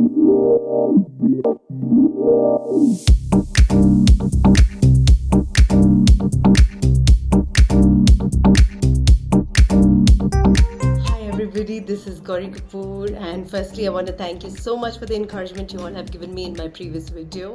Everybody, this is Gauri Kapoor, and firstly I want to thank you so much for the encouragement you all have given me in my previous video.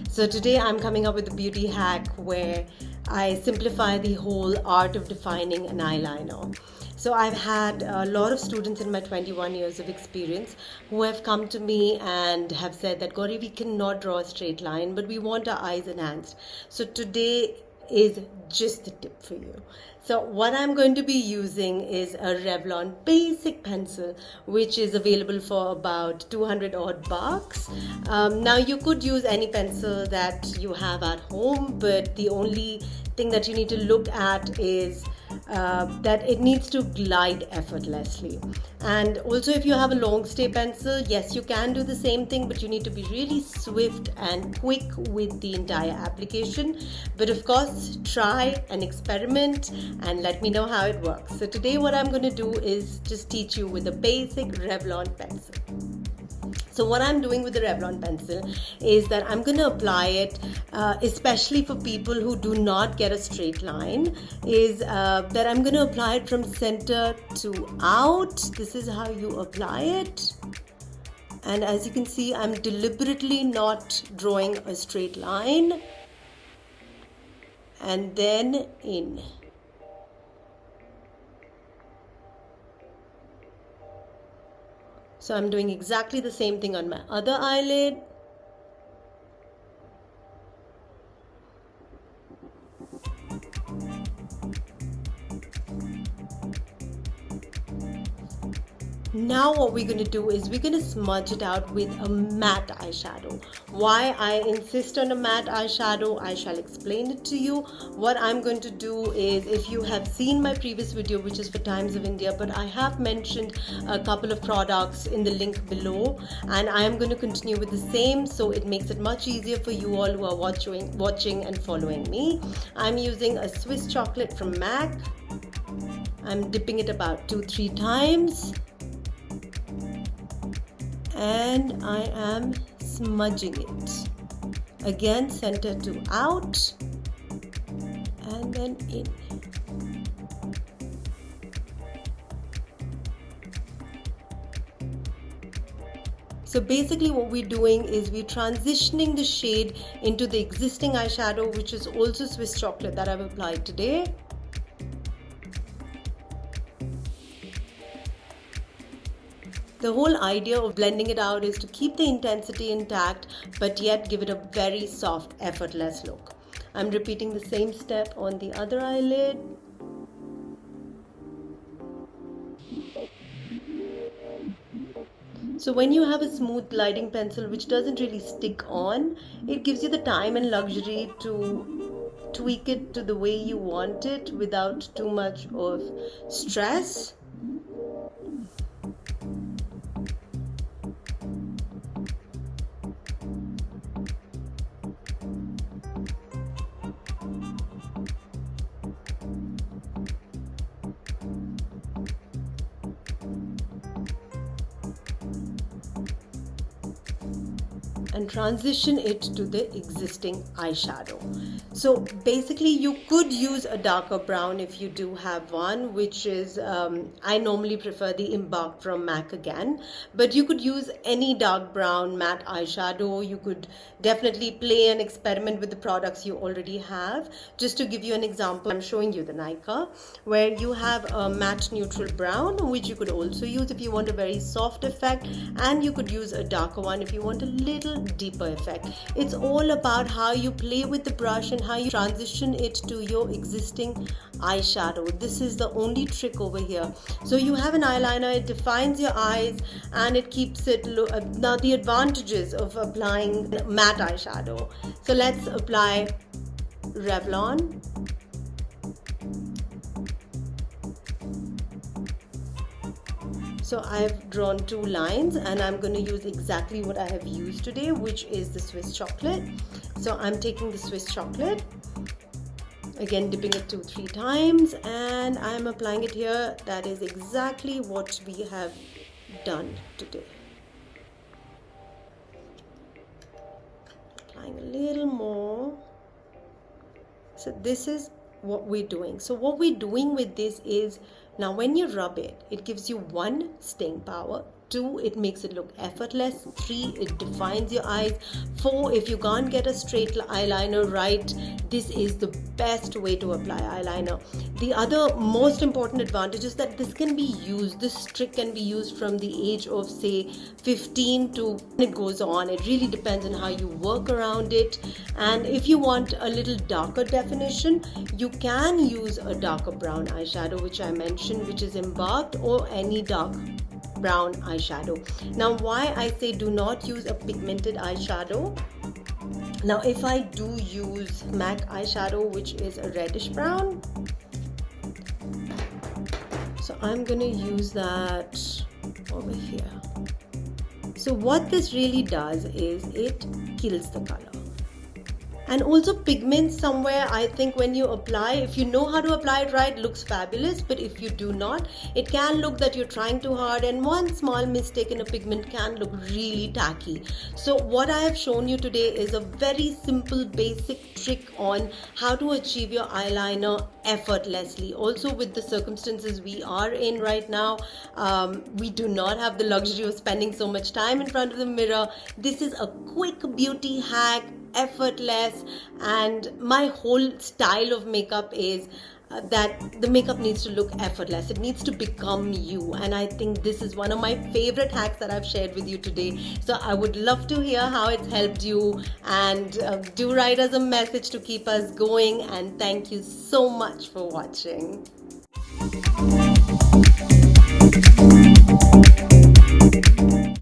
So today I'm coming up with a beauty hack where I simplify the whole art of defining an eyeliner. So I've had a lot of students in my 21 years of experience who have come to me and have said that, Gauri, we cannot draw a straight line, but we want our eyes enhanced. So today is just the tip for you. So what I'm going to be using is a Revlon basic pencil, which is available for about 200 odd bucks. Now you could use any pencil that you have at home, but the only thing that you need to look at is that it needs to glide effortlessly. And also, if you have a long stay pencil, yes, you can do the same thing, but you need to be really swift and quick with the entire application. But of course, try and experiment and let me know how it works. So today what I'm going to do is just teach you with a basic Revlon pencil. So what I'm doing with the Revlon pencil is that I'm going to apply it, especially for people who do not get a straight line, is that I'm going to apply it from center to out. This is how you apply it. And as you can see, I'm deliberately not drawing a straight line. And then in. So I'm doing exactly the same thing on my other eyelid. Now what we're going to do is we're going to smudge it out with a matte eyeshadow. Why I insist on a matte eyeshadow, I shall explain it to you. What I'm going to do is, if you have seen my previous video, which is for Times of India, but I have mentioned a couple of products in the link below, and I am going to continue with the same, so it makes it much easier for you all who are watching and following me. I'm using a Swiss chocolate from MAC. I'm dipping it about 2-3 times. And I am smudging it. Again, center to out and then in. So basically what we're doing is we're transitioning the shade into the existing eyeshadow, which is also Swiss chocolate that I've applied today. The whole idea of blending it out is to keep the intensity intact, but yet give it a very soft, effortless look. I'm repeating the same step on the other eyelid. So when you have a smooth gliding pencil which doesn't really stick on, it gives you the time and luxury to tweak it to the way you want it without too much of stress. And transition it to the existing eyeshadow. So basically you could use a darker brown if you do have one, which is I normally prefer the Embark from MAC again, but you could use any dark brown matte eyeshadow. You could definitely play and experiment with the products you already have. Just to give you an example, I'm showing you the Nika, where you have a matte neutral brown, which you could also use if you want a very soft effect, and you could use a darker one if you want a little deeper effect. It's all about how you play with the brush and how you transition it to your existing eyeshadow. This is the only trick over here. So you have an eyeliner, it defines your eyes and it keeps it now the advantages of applying matte eyeshadow. So let's apply Revlon. So I've drawn 2 lines and I'm going to use exactly what I have used today, which is the Swiss chocolate. So I'm taking the Swiss chocolate, again dipping it 2-3 times, and I'm applying it here. That is exactly what we have done today. applying a little more. So this is what we're doing. So what we're doing with this is, now when you rub it, it gives you 1, staying power. 2, it makes it look effortless. 3, it defines your eyes. 4, if you can't get a straight eyeliner right, this is the best way to apply eyeliner. The other most important advantage is that this can be used, this trick can be used from the age of say 15 to it goes on. It really depends on how you work around it. And if you want a little darker definition, you can use a darker brown eyeshadow, which I mentioned, which is embarked, or any dark brown eyeshadow. Now why I say do not use a pigmented eyeshadow, now if I do use MAC eyeshadow, which is a reddish brown, so I'm gonna use that over here. So what this really does is it kills the color. And also pigments somewhere, I think when you apply, if you know how to apply it right, looks fabulous. But if you do not, it can look that you're trying too hard, and one small mistake in a pigment can look really tacky. So what I have shown you today is a very simple basic trick on how to achieve your eyeliner effortlessly. Also with the circumstances we are in right now, we do not have the luxury of spending so much time in front of the mirror. This is a quick beauty hack, effortless, and my whole style of makeup is that the makeup needs to look effortless. It needs to become you, and I think this is one of my favorite hacks that I've shared with you today. So I would love to hear how it's helped you, and do write us a message to keep us going. And thank you so much for watching.